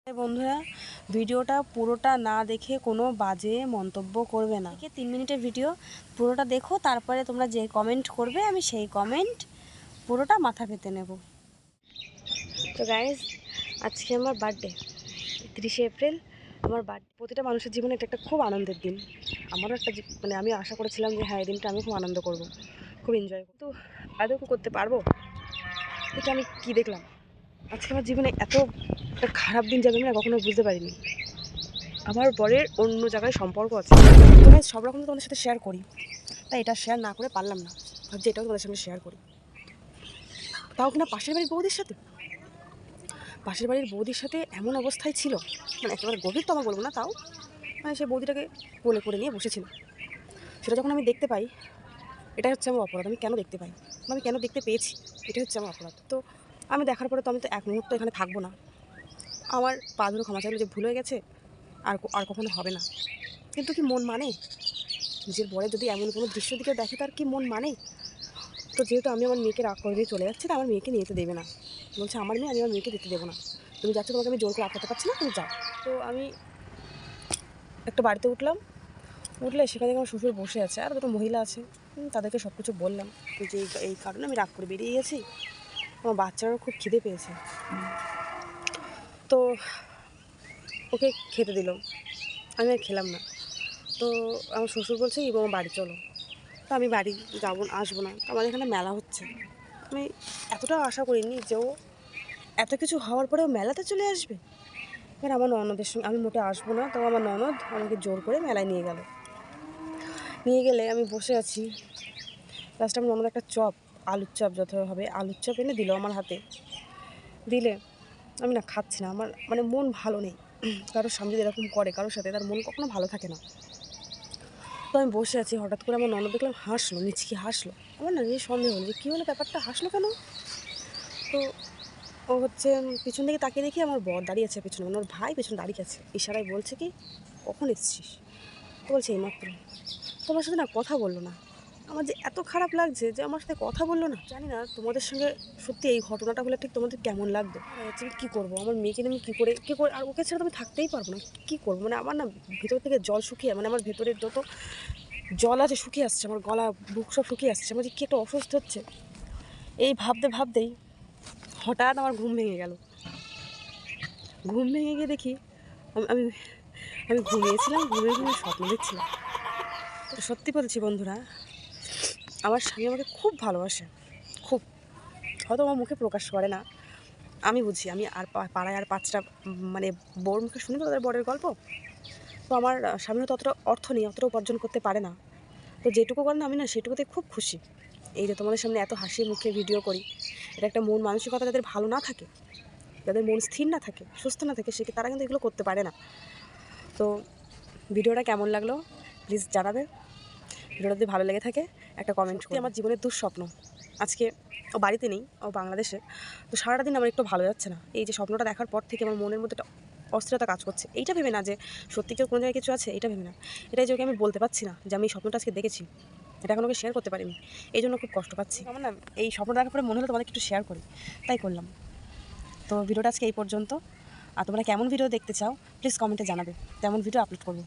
বন্ধুরা, ভিডিওটা পুরোটা না দেখে কোনো বাজে মন্তব্য করবে না। 3 মিনিটের ভিডিও পুরোটা দেখো, তারপরে তোমরা যে কমেন্ট করবে আমি সেই কমেন্ট পুরোটা মাথা পেতে নেব। তো গাইজ, আজকে আমার বার্থডে, 30শে এপ্রিল আমার বার্থডে। প্রতিটা মানুষের জীবনে এটা একটা খুব আনন্দের দিন। আমারও একটা মানে আমি আশা করেছিলাম যে হ্যাঁ, এই দিনটা আমি খুব আনন্দ করব, খুব এনজয় করব, তো আদৌ করতে পারবো। এটা আমি কি দেখলাম, আজকে আমার জীবনে এত একটা খারাপ দিন যাবে আমি না কখনো বুঝতে পারিনি। আমার বরের অন্য জায়গায় সম্পর্ক আছে, তো আমি সব রকম তোমাদের সাথে শেয়ার করি, তাই এটা শেয়ার না করে পারলাম না, ভাবছি এটাও তোমাদের সঙ্গে শেয়ার করি। তাও কিনা পাশের বাড়ির বৌদির সাথে এমন অবস্থায় ছিল, মানে একেবারে গভীর তো আমার বলবো না, তাও মানে সেই বৌদিটাকে কোলে করে নিয়ে বসেছিল। সেটা যখন আমি দেখতে পাই, এটাই হচ্ছে আমার অপরাধ। আমি কেন দেখতে পাই, আমি কেন দেখতে পেয়েছি, এটাই হচ্ছে আমার অপরাধ। তো আমি দেখার পরে তো আমি তো এক মুহূর্ত এখানে থাকবো না। আমার পা ধরে ক্ষমা চাইলো যে ভুল হয়ে গেছে, আর কখনো হবে না। কিন্তু কি মন মানে? নিজের বরে যদি এমন কোনো দৃশ্য দিকে দেখে, তার কি মন মানে? তো যেহেতু আমি আমার মেয়েকে রাগ করে দিয়ে চলে যাচ্ছি, তো আমার মেয়েকে নিয়ে যেতে দেবে না, বলছে আমার মেয়ে, আমি আমার মেয়েকে দিতে দেবো না, তুমি যাচ্ছ, তোমাকে আমি জোর করে আটকাতে পারছি না, তুমি যাও। তো আমি একটা বাড়িতে উঠলে সেখানে আমার শ্বশুর বসে আছে, আর দুটো মহিলা আছে, তাদেরকে সব কিছু বললাম যে এই কারণে আমি রাগ করে বেরিয়ে গেছি, আমার বাচ্চারও খুব খিদে পেয়েছে। তো ওকে খেতে দিল, আমি আর খেলাম না। তো আমার শ্বশুর বলছে এবং বাড়ি চলো। তো আমি বাড়ি আসবো না, আমার এখানে মেলা হচ্ছে। আমি এতটাও আশা করিনি যে ও এত কিছু হওয়ার পরেও মেলাতে চলে আসবে। এবার আমার ননদের সঙ্গে আমি মোটে আসবো না, তো আমার ননদ আমাকে জোর করে মেলায় নিয়ে গেলে আমি বসে আছি। লাস্টে আমার ননদ একটা আলুর চপ যথাভাবে আলুর চপ এনে দিল আমার হাতে। দিলে আমি না খাচ্ছি না, আমার মানে মন ভালো নেই। কারোর সামনে যদি এরকম করে কারোর সাথে, তার মন কখনো ভালো থাকে না। তো আমি বসে আছি, হঠাৎ করে আমার ননদ দেখলাম হাসলো, মিচকি হাসলো। আমার না নিজের সন্দেহ হলো যে কী হলো, ব্যাপারটা হাসলো কেন। তো ও হচ্ছে পিছন দিকে তাকিয়ে দেখি আমার বর দাঁড়িয়ে আছে পিছনে, মানে ওর ভাই পেছনে দাঁড়িয়ে আছে, ইশারায় বলছে কি কখন এসছিস। তো বলছে এইমাত্র। তোমার সাথে না কথা বললো না। আমার যে এত খারাপ লাগছে যে আমার সাথে কথা বললো না। জানি না তোমাদের সঙ্গে সত্যি এই ঘটনাটা হলে ঠিক তোমাদের কেমন লাগবে। আমি কী করবো, আমার মেয়েকে আমি কী করে, আর ওকে ছাড়া আমি থাকতেই পারবো না। কী করবো, মানে আমার না ভেতর থেকে জল শুকিয়ে, মানে আমার ভেতরের যত জল আছে শুকিয়ে আসছে, আমার গলা বুক সব শুকিয়ে আসছে, আমার যে কী একটা অসুস্থ হচ্ছে। এই ভাবতেই হঠাৎ আমার ঘুম ভেঙে গেল। ঘুম ভেঙে গিয়ে দেখি আমি আমি ঘুমিয়েছিলাম, ঘুমিয়ে স্বপ্ন দেখছিলাম। তো সত্যি বলছি বন্ধুরা, আমার স্বামী আমাকে খুব ভালোবাসে, খুব। হয়তো আমার মুখে প্রকাশ করে না, আমি বুঝি। আমি আর পাড়ায় আর 5টা মানে বউর মুখে শুনি তো তাদের বরের গল্প। তো আমার স্বামীও তো অতটা অর্থ নেই, অতটা উপার্জন করতে পারে না। তো যেটুকু করেন আমি না সেটুকুতে খুব খুশি। এই যে তোমাদের সামনে এত হাসি মুখে ভিডিও করি, এটা একটা মন মানসিকতা যাদের ভালো না থাকে, যাদের মন স্থির না থাকে, সুস্থ না থাকে, তারা কিন্তু এগুলো করতে পারে না। তো ভিডিওটা কেমন লাগলো প্লিজ জানাবে। ভিডিওটা যদি ভালো লেগে থাকে একটা কমেন্ট করতে। আমার জীবনের দুঃস্বপ্ন, আজকে ও বাড়িতে নেই, ও বাংলাদেশে। তো সারাটা দিন আমার একটু ভালো যাচ্ছে না। এই যে স্বপ্নটা দেখার পর থেকে আমার মনের মধ্যে একটা অস্থিরতা কাজ করছে। এইটা ভেবে না যে সত্যি কেউ কোনো জায়গায় কিছু আছে, এটা ভেবে না। এটাই যে ওকে আমি বলতে পারছি না যে আমি এই স্বপ্নটা আজকে দেখেছি, এটা এখন ওকে শেয়ার করতে পারিনি, এই জন্য খুব কষ্ট পাচ্ছি। আমার না এই স্বপ্ন দেখার পরে মনে হলো তোমাদেরকে একটু শেয়ার করি, তাই করলাম। তো ভিডিওটা আজকে এই পর্যন্ত। আর তোমরা কেমন ভিডিও দেখতে চাও প্লিজ কমেন্টে জানাবে, তেমন ভিডিও আপলোড করবো।